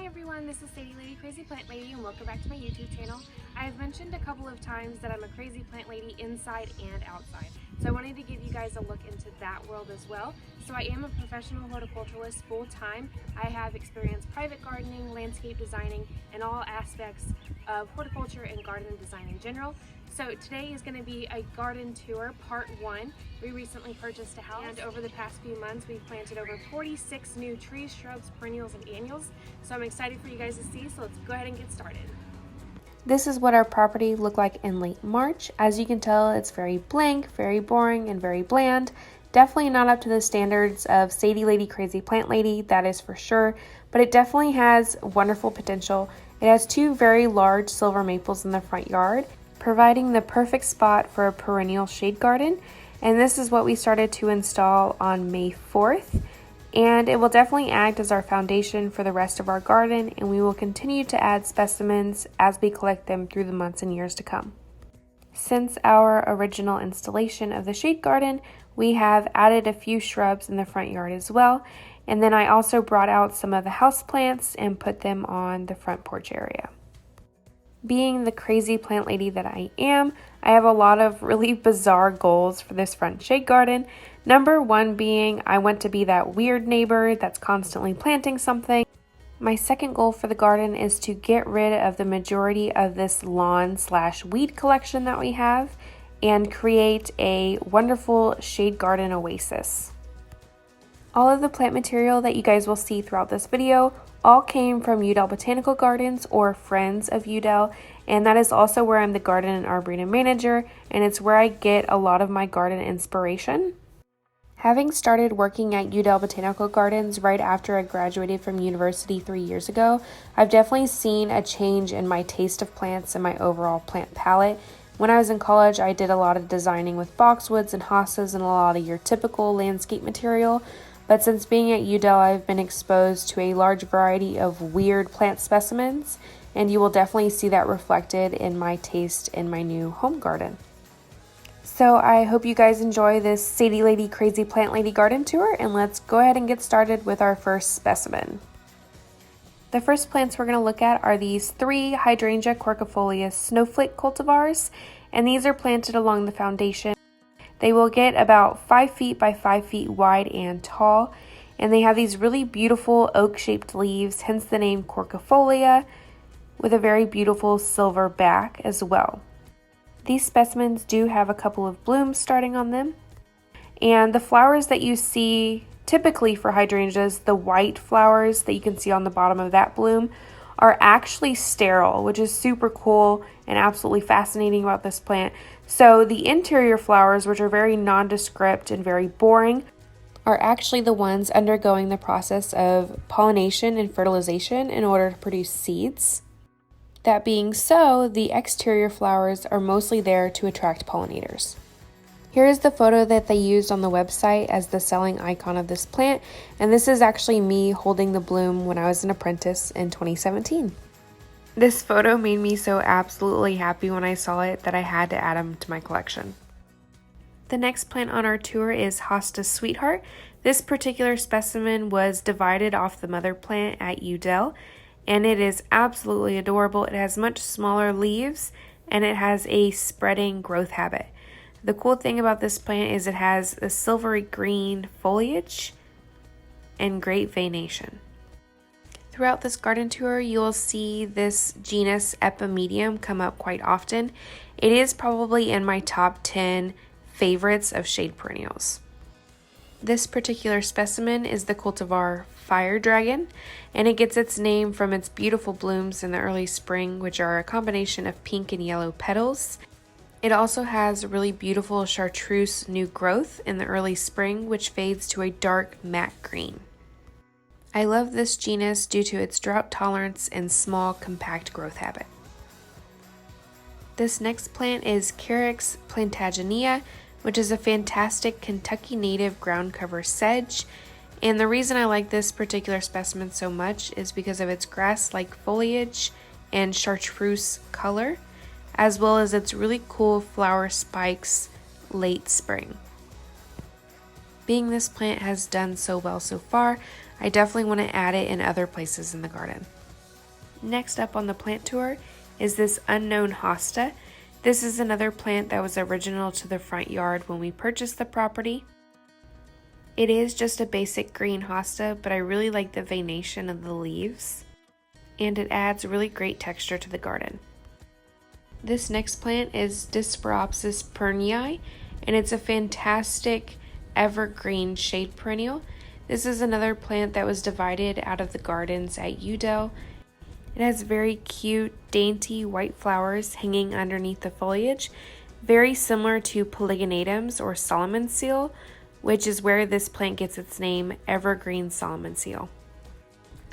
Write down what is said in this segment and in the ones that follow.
Hi everyone, this is Sadie Lady Crazy Plant Lady and welcome back to my YouTube channel. I've mentioned a couple of times that I'm a crazy plant lady inside and outside. So I wanted to give you guys a look into that world as well. So I am a professional horticulturalist full-time. I have experienced private gardening, landscape designing, and all aspects of horticulture and garden design in general. So today is going to be a garden tour, part 1. We recently purchased a house and over the past few months we've planted over 46 new trees, shrubs, perennials, and annuals. So I'm excited for you guys to see, so let's go ahead and get started. This is what our property looked like in late March. As you can tell, it's very blank, very boring, and very bland. Definitely not up to the standards of Sadie Lady Crazy Plant Lady, that is for sure, but it definitely has wonderful potential. It has 2 very large silver maples in the front yard, providing the perfect spot for a perennial shade garden. And this is what we started to install on May 4th. And it will definitely act as our foundation for the rest of our garden, and we will continue to add specimens as we collect them through the months and years to come. Since our original installation of the shade garden, we have added a few shrubs in the front yard as well, and then I also brought out some of the houseplants and put them on the front porch area. Being the crazy plant lady that I am, I have a lot of really bizarre goals for this front shade garden. Number 1 being I want to be that weird neighbor that's constantly planting something. My second goal for the garden is to get rid of the majority of this lawn/weed collection that we have and create a wonderful shade garden oasis. All of the plant material that you guys will see throughout this video all came from Udell Botanical Gardens or Friends of Udell, and that is also where I'm the garden and arboretum manager, and it's where I get a lot of my garden inspiration. Having started working at Udell Botanical Gardens right after I graduated from university 3 years ago, I've definitely seen a change in my taste of plants and my overall plant palette. When I was in college, I did a lot of designing with boxwoods and hostas and a lot of your typical landscape material. But since being at Udell, I've been exposed to a large variety of weird plant specimens, and you will definitely see that reflected in my taste in my new home garden. So I hope you guys enjoy this Sadie Lady Crazy Plant Lady garden tour, and let's go ahead and get started with our first specimen. The first plants we're going to look at are these 3 Hydrangea quercifolia Snowflake cultivars, and these are planted along the foundation. They will get about 5 feet by 5 feet wide and tall, and they have these really beautiful oak-shaped leaves, hence the name quercifolia, with a very beautiful silver back as well. These specimens do have a couple of blooms starting on them, and the flowers that you see typically for hydrangeas, the white flowers that you can see on the bottom of that bloom, are actually sterile, which is super cool and absolutely fascinating about this plant. So the interior flowers, which are very nondescript and very boring, are actually the ones undergoing the process of pollination and fertilization in order to produce seeds. That being so, the exterior flowers are mostly there to attract pollinators. Here is the photo that they used on the website as the selling icon of this plant, and this is actually me holding the bloom when I was an apprentice in 2017. This photo made me so absolutely happy when I saw it that I had to add them to my collection. The next plant on our tour is Hosta Sweetheart. This particular specimen was divided off the mother plant at Udell, and it is absolutely adorable. It has much smaller leaves, and it has a spreading growth habit. The cool thing about this plant is it has a silvery green foliage and great veination. Throughout this garden tour, you'll see this genus Epimedium come up quite often. It is probably in my top 10 favorites of shade perennials. This particular specimen is the cultivar Fire Dragon, and it gets its name from its beautiful blooms in the early spring, which are a combination of pink and yellow petals. It also has really beautiful chartreuse new growth in the early spring, which fades to a dark matte green. I love this genus due to its drought tolerance and small, compact growth habit. This next plant is Carex plantaginea, which is a fantastic Kentucky native ground cover sedge. And the reason I like this particular specimen so much is because of its grass-like foliage and chartreuse color, as well as its really cool flower spikes late spring. Being this plant has done so well so far, I definitely want to add it in other places in the garden. Next up on the plant tour is this unknown hosta. This is another plant that was original to the front yard when we purchased the property. It is just a basic green hosta, but I really like the veination of the leaves, and it adds really great texture to the garden. This next plant is Disporopsis pernyi, and it's a fantastic evergreen shade perennial. This is another plant that was divided out of the gardens at Udell. It has very cute, dainty white flowers hanging underneath the foliage, very similar to Polygonatums or Solomon's seal, which is where this plant gets its name, evergreen Solomon's seal.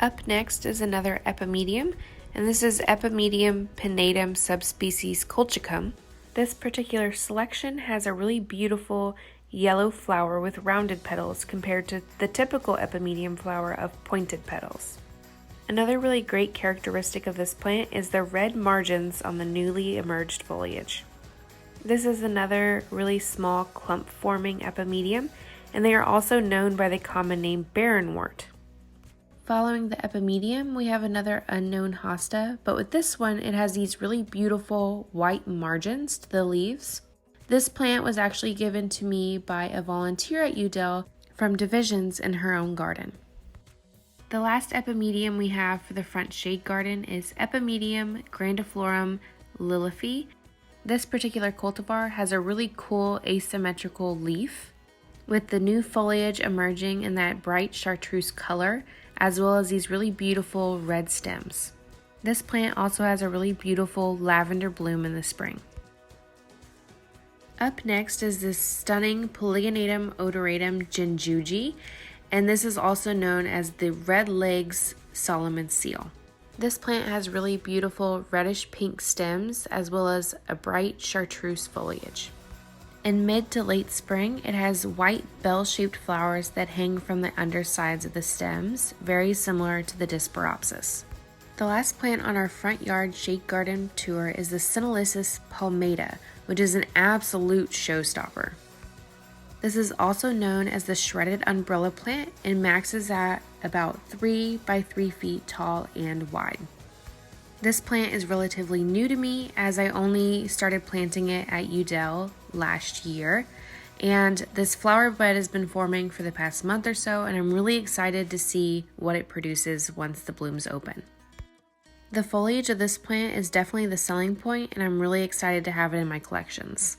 Up next is another Epimedium, and this is Epimedium pinnatum subspecies colchicum. This particular selection has a really beautiful yellow flower with rounded petals compared to the typical Epimedium flower of pointed petals. Another really great characteristic of this plant is the red margins on the newly emerged foliage. This is another really small clump forming Epimedium, and they are also known by the common name barrenwort. Following the Epimedium, we have another unknown hosta, but with this one, it has these really beautiful white margins to the leaves. This plant was actually given to me by a volunteer at Udell from divisions in her own garden. The last Epimedium we have for the front shade garden is Epimedium grandiflorum Lilafee. This particular cultivar has a really cool asymmetrical leaf with the new foliage emerging in that bright chartreuse color, as well as these really beautiful red stems. This plant also has a really beautiful lavender bloom in the spring. Up next is this stunning Polygonatum odoratum Jinguji, and this is also known as the red legs Solomon's seal. This plant has really beautiful reddish pink stems as well as a bright chartreuse foliage. In mid to late spring, it has white bell-shaped flowers that hang from the undersides of the stems, very similar to the Disporopsis. The last plant on our front yard shade garden tour is the Syneilesis palmata, which is an absolute showstopper. This is also known as the shredded umbrella plant and maxes at about 3 by 3 feet tall and wide. This plant is relatively new to me as I only started planting it at Udell last year, and this flower bed has been forming for the past month or so, and I'm really excited to see what it produces once the blooms open. The foliage of this plant is definitely the selling point, and I'm really excited to have it in my collections.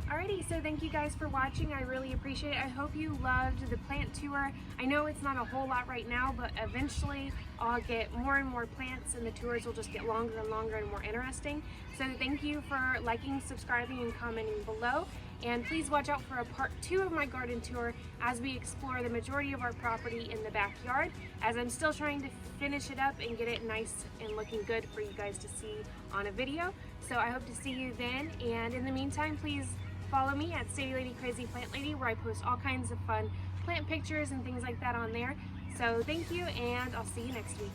Alrighty, so thank you guys for watching. I really appreciate it. I hope you loved the plant tour. I know it's not a whole lot right now, but eventually I'll get more and more plants and the tours will just get longer and longer and more interesting. So thank you for liking, subscribing, and commenting below. And please watch out for a part 2 of my garden tour as we explore the majority of our property in the backyard, as I'm still trying to finish it up and get it nice and looking good for you guys to see on a video. So I hope to see you then, and in the meantime, please follow me at City Lady Crazy Plant Lady, where I post all kinds of fun plant pictures and things like that on there. So thank you, and I'll see you next week.